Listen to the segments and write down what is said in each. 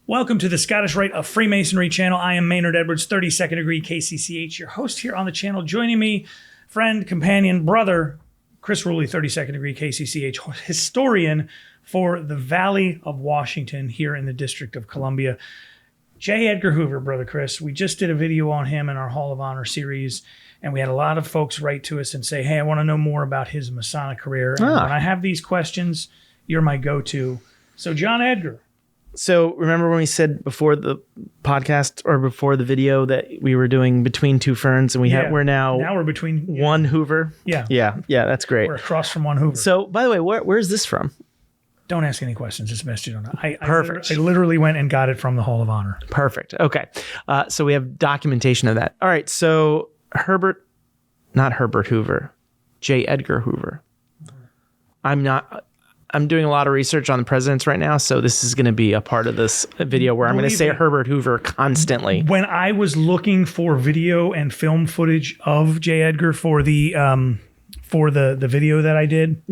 Welcome to the Scottish Rite of Freemasonry channel. I am Maynard Edwards, 32nd degree KCCH, your host here on the channel. Joining me, friend, companion, brother, Chris Ruli, 32nd degree KCCH, historian for the Valley of Washington here in the District of Columbia. J. Edgar Hoover, Brother Chris. We just did a video on him in our Hall of Honor series, and we had a lot of folks write to us and say, hey, I want to know more about his Masonic career. And when I have these questions, you're my go-to. So, John Edgar. So remember when we said before the podcast or before the video that we were doing Between Two Ferns, and we're now between one Hoover? Yeah, that's great. We're across from one Hoover. So, by the way, where's this from? Don't ask any questions. It's best you don't know. Perfect. I literally went and got it from the Hall of Honor. Perfect. Okay. So we have documentation of that. All right. So not Herbert Hoover, J. Edgar Hoover. I'm doing a lot of research on the presidents right now, so this is going to be a part of this video where I'm going to say Herbert Hoover constantly. When I was looking for video and film footage of J. Edgar for the video that I did,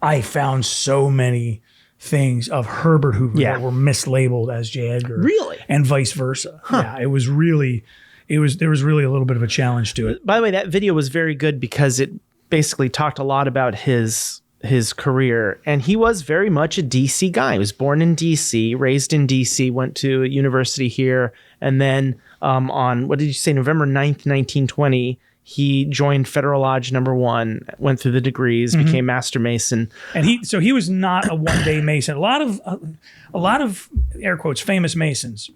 I found so many things of Herbert Hoover that were mislabeled as J. Edgar. Really? And vice versa. Yeah, there was really a little bit of a challenge to it. By the way, that video was very good because it basically talked a lot about his career, and he was very much a DC guy. He was born in DC, raised in DC, went to a university here, and then on, what did you say, November 9th, 1920, he joined Federal Lodge number 1, went through the degrees, became Master Mason. And he was not a one-day Mason. A lot of air quotes famous Masons,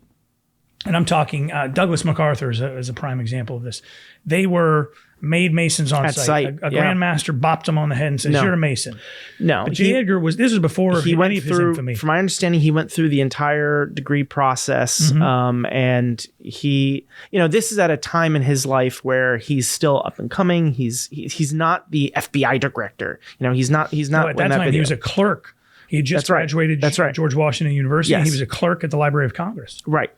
and I'm talking Douglas MacArthur is a prime example of this. They were made Masons on site. A Grand Master bopped him on the head and says, "You're a Mason." No, but J. Edgar this was before he went his through. infamy. From my understanding, he went through the entire degree process, and he, this is at a time in his life where he's still up and coming. He's not the FBI director. He's not. No, at that time, he was a clerk. He had just graduated George Washington University. And he was a clerk at the Library of Congress. Right.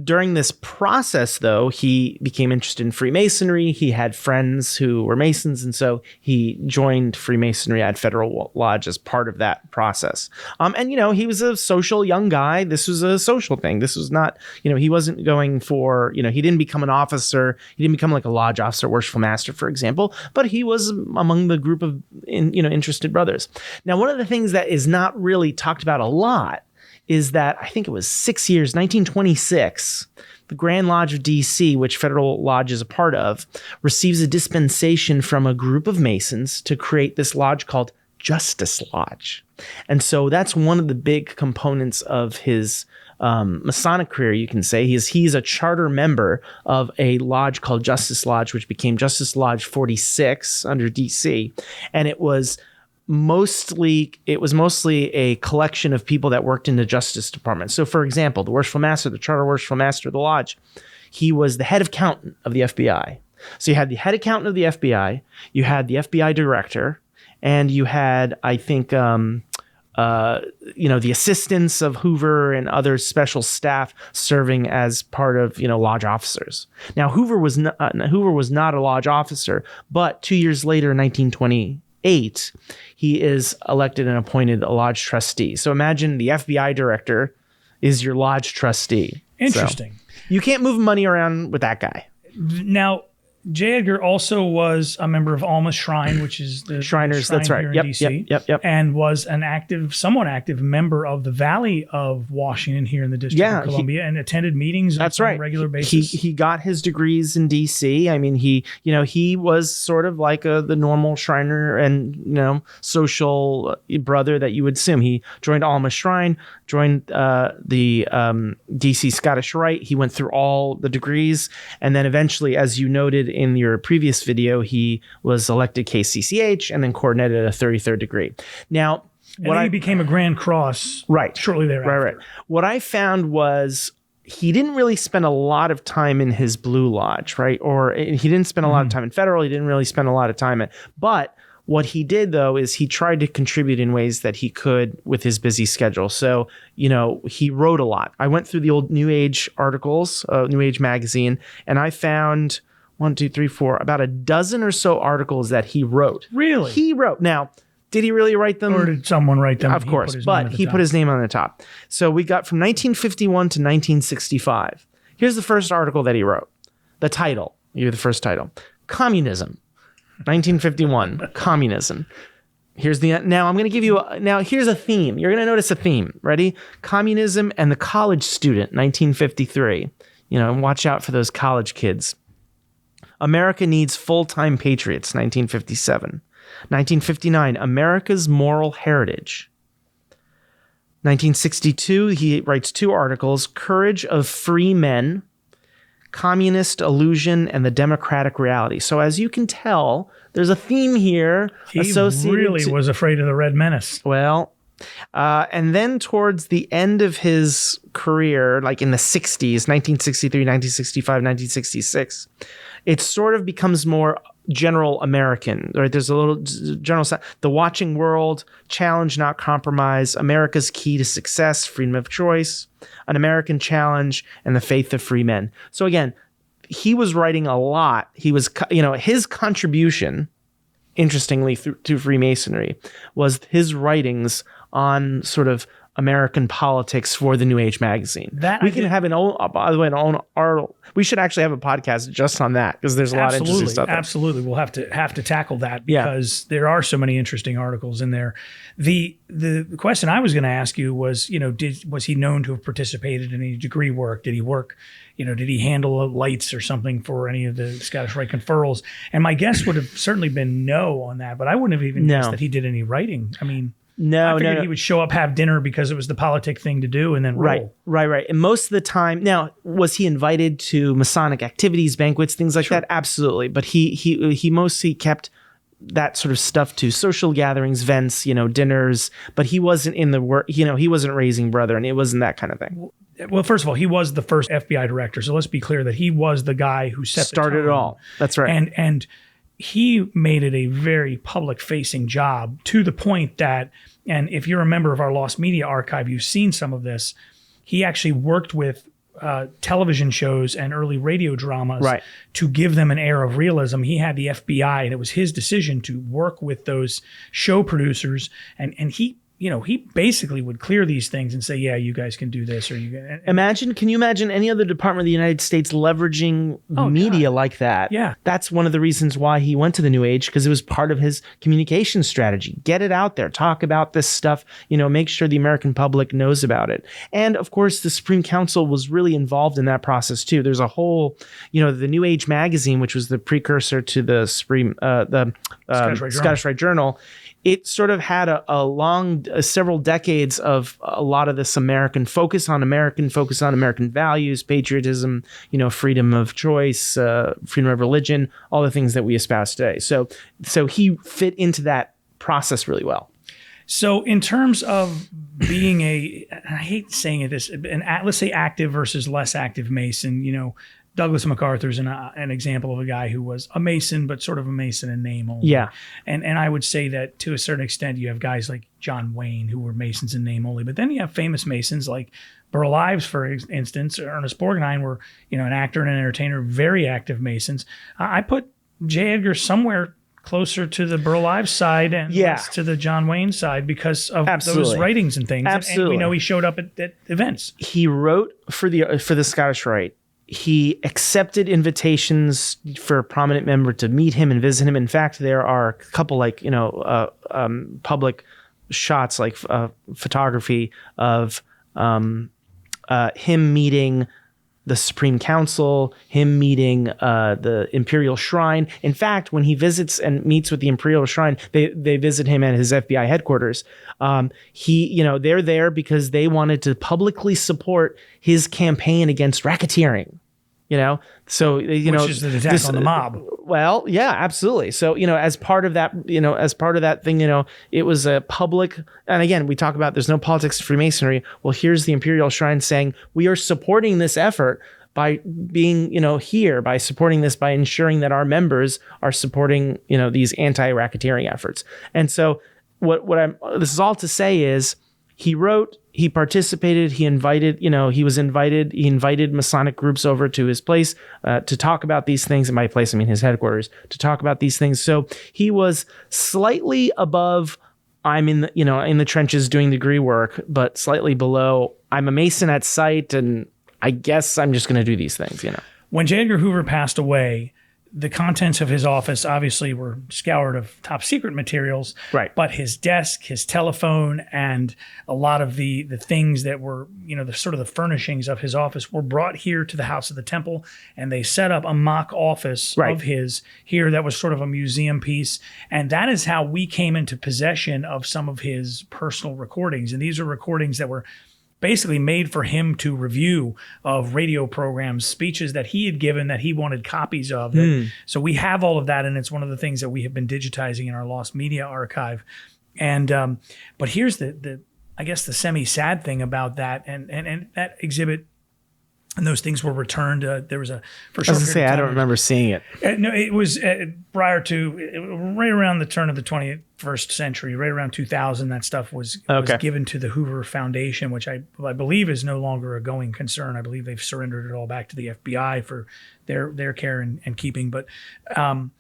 During this process, though, he became interested in Freemasonry. He had friends who were Masons, and so he joined Freemasonry at Federal Lodge as part of that process. And, he was a social young guy. This was a social thing. This was not, he wasn't going for, he didn't become an officer. He didn't become like a lodge officer, worshipful master, for example, but he was among the group of, interested brothers. Now, one of the things that is not really talked about a lot is that I think it was 6 years, 1926, the Grand Lodge of DC, which Federal Lodge is a part of, receives a dispensation from a group of Masons to create this lodge called Justice Lodge. And so that's one of the big components of his Masonic career, you can say. He's a charter member of a lodge called Justice Lodge, which became Justice Lodge 46 under DC. And it was mostly a collection of people that worked in the Justice Department. So, for example, the Worshipful Master, the Charter Worshipful Master of the Lodge, he was the head accountant of the FBI. So you had the head accountant of the FBI, you had the FBI director, and you had, I think, the assistants of Hoover and other special staff serving as part of, lodge officers. Now, Hoover was not a lodge officer, but 2 years later, in 1928, he is elected and appointed a lodge trustee. So imagine the FBI director is your lodge trustee. Interesting. So you can't move money around with that guy. Now, J. Edgar also was a member of Alma's Shrine, which is the Shriners. Shrine That's right. Here in DC, Yep. And was an somewhat active member of the Valley of Washington here in the District of Columbia, and attended meetings on a regular basis. He got his degrees in DC. I mean, he was sort of like the normal Shriner and social brother that you would assume. He joined Alma's Shrine, joined the DC Scottish Rite. He went through all the degrees, and then eventually, as you noted in your previous video, he was elected KCCH and then coordinated a 33rd degree. Now, he became a Grand Cross shortly thereafter. Right. What I found was he didn't really spend a lot of time in his Blue Lodge, right? Or he didn't spend a lot of time in Federal. He didn't really spend a lot of time but what he did, though, is he tried to contribute in ways that he could with his busy schedule. So, he wrote a lot. I went through the old New Age articles, New Age magazine, and I found 1, 2, 3, 4, about a dozen or so articles that he wrote. Really? He wrote. Now, Did he really write them? Or did someone write them? Of course, but he put his name on the top. So we got from 1951 to 1965. Here's the first article that he wrote. The title. You're the first title. Communism. 1951. Communism. Now I'm going to give you, here's a theme. You're going to notice a theme. Ready? Communism and the college student, 1953. And watch out for those college kids. America needs full-time patriots, 1957. 1959, America's moral heritage. 1962, he writes 2 articles, Courage of Free Men, Communist Illusion, and the Democratic Reality. So as you can tell, there's a theme here associated. He really was afraid of the Red Menace. Well, and then towards the end of his career, like in the 60s, 1963, 1965, 1966, it sort of becomes more general American, right? There's a little general, the watching world, challenge, not compromise, America's key to success, freedom of choice, an American challenge, and the faith of free men. So again, he was writing a lot. He was, his contribution, interestingly, to Freemasonry was his writings on sort of American politics for the New Age magazine. We can have we should actually have a podcast just on that because there's a lot of interesting stuff. Absolutely. We'll have to tackle that because there are so many interesting articles in there. The question I was going to ask you was, was he known to have participated in any degree work? Did he work, did he handle lights or something for any of the Scottish Rite conferrals? And my guess would have certainly been no on that, but I wouldn't have even guessed that he did any writing. I mean, I figured he would show up, have dinner because it was the politic thing to do, and then roll. Right. And most of the time, now, was he invited to Masonic activities, banquets, things like that? Absolutely. But he mostly kept that sort of stuff to social gatherings, events, dinners. But he wasn't in the work. He wasn't raising brethren. It wasn't that kind of thing. Well, first of all, he was the first FBI director, so let's be clear that he was the guy who started it all. That's right. And he made it a very public-facing job to the point that, and if you're a member of our Lost Media Archive, you've seen some of this, he actually worked with television shows and early radio dramas to give them an air of realism. He had the FBI, and it was his decision to work with those show producers, and he he basically would clear these things and say, yeah, you guys can do this. Or can you imagine any other department of the United States leveraging media like that? Yeah. That's one of the reasons why he went to the New Age, because it was part of his communication strategy. Get it out there. Talk about this stuff. Make sure the American public knows about it. And of course, the Supreme Council was really involved in that process too. There's a whole, the New Age magazine, which was the precursor to the Scottish Rite Journal. It sort of had a long, several decades of a lot of this American focus on American values, patriotism, freedom of choice, freedom of religion, all the things that we espouse today. So he fit into that process really well. So in terms of being I hate saying it, let's say active versus less active Mason, Douglas MacArthur's an example of a guy who was a Mason, but sort of a Mason in name only. Yeah. And I would say that to a certain extent, you have guys like John Wayne who were Masons in name only, but then you have famous Masons like Burl Ives, for instance, or Ernest Borgnine were, an actor and an entertainer, very active Masons. I put J. Edgar somewhere closer to the Burl Ives side and less to the John Wayne side because of those writings and things. Absolutely. And we know he showed up at events. He wrote for the Scottish Rite. He accepted invitations for a prominent member to meet him and visit him. In fact, there are a couple public shots, like photography of him meeting the Supreme Council, him meeting the Imperial Shrine. In fact, when he visits and meets with the Imperial Shrine, they visit him at his FBI headquarters. They're there because they wanted to publicly support his campaign against racketeering. So which is the attack on the mob. Well, yeah, absolutely. So as part of that thing, it was a public. And again, we talk about there's no politics to Freemasonry. Well, here's the Imperial Shrine saying we are supporting this effort by being here, by supporting this, by ensuring that our members are supporting these anti-racketeering efforts. And so this is all to say is he wrote. He participated, he invited Masonic groups over to his place to talk about these things. In my place, I mean his headquarters, to talk about these things. So he was slightly above I'm in the trenches doing degree work, but slightly below, I'm a Mason at site, and I guess I'm just going to do these things, When J. Edgar Hoover passed away, the contents of his office obviously were scoured of top secret materials. Right. But his desk, his telephone, and a lot of the things that were, the sort of the furnishings of his office were brought here to the House of the Temple, and they set up a mock office of his here that was sort of a museum piece. And that is how we came into possession of some of his personal recordings. And these are recordings that were basically made for him to review of radio programs, speeches that he had given that he wanted copies of. So we have all of that, and it's one of the things that we have been digitizing in our Lost Media archive. And but here's the I guess the semi-sad thing about that, and that exhibit and those things were returned. There was a for sure. I was going to say, I don't remember seeing it. No, it was prior to, right around the turn of the 21st century, right around 2000. That stuff was given to the Hoover Foundation, which I believe is no longer a going concern. I believe they've surrendered it all back to the FBI for their care and keeping. But and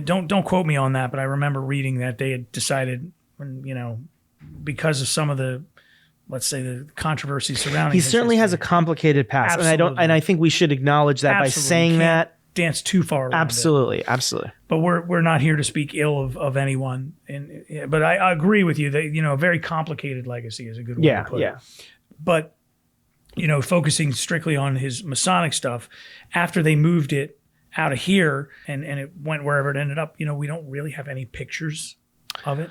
don't quote me on that. But I remember reading that they had decided, because of some of the, let's say, the controversy surrounding. He certainly has a complicated past, and I think we should acknowledge that by saying that. Dance too far around absolutely. But we're not here to speak ill of anyone. But I agree with you that a very complicated legacy is a good way to put it. But focusing strictly on his Masonic stuff, after they moved it out of here and it went wherever it ended up, we don't really have any pictures of it.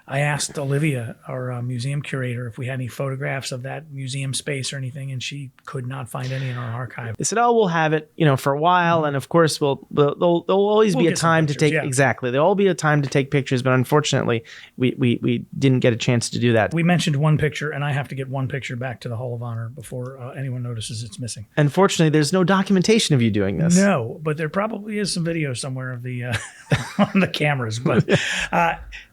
I asked Olivia, our museum curator, if we had any photographs of that museum space or anything, and she could not find any in our archive. They said, "Oh, we'll have it, for a while, and of course, there'll always be a time to take exactly. There'll be a time to take pictures, but unfortunately, we didn't get a chance to do that. We mentioned one picture, and I have to get one picture back to the Hall of Honor before anyone notices it's missing. Unfortunately, there's no documentation of you doing this. No, but there probably is some video somewhere of the on the cameras. But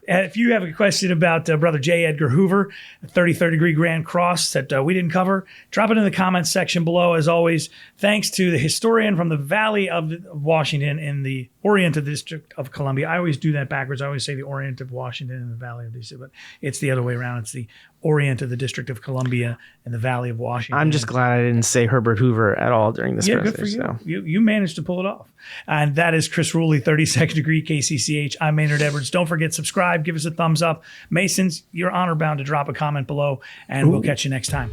if you have a question about Brother J. Edgar Hoover, 33rd degree Grand Cross that we didn't cover, drop it in the comments section below. As always, thanks to the historian from the Valley of Washington in the Orient of the District of Columbia. I always do that backwards. I always say the Orient of Washington and the Valley of DC, but it's the other way around. It's the Orient of the District of Columbia and the Valley of Washington. I'm just glad I didn't say Herbert Hoover at all during this good for you. So. You managed to pull it off. And that is Chris Ruli, 32nd degree KCCH. I'm Maynard Edwards. Don't forget, subscribe, give us a thumbs up. Masons, you're honor bound to drop a comment below, and we'll catch you next time.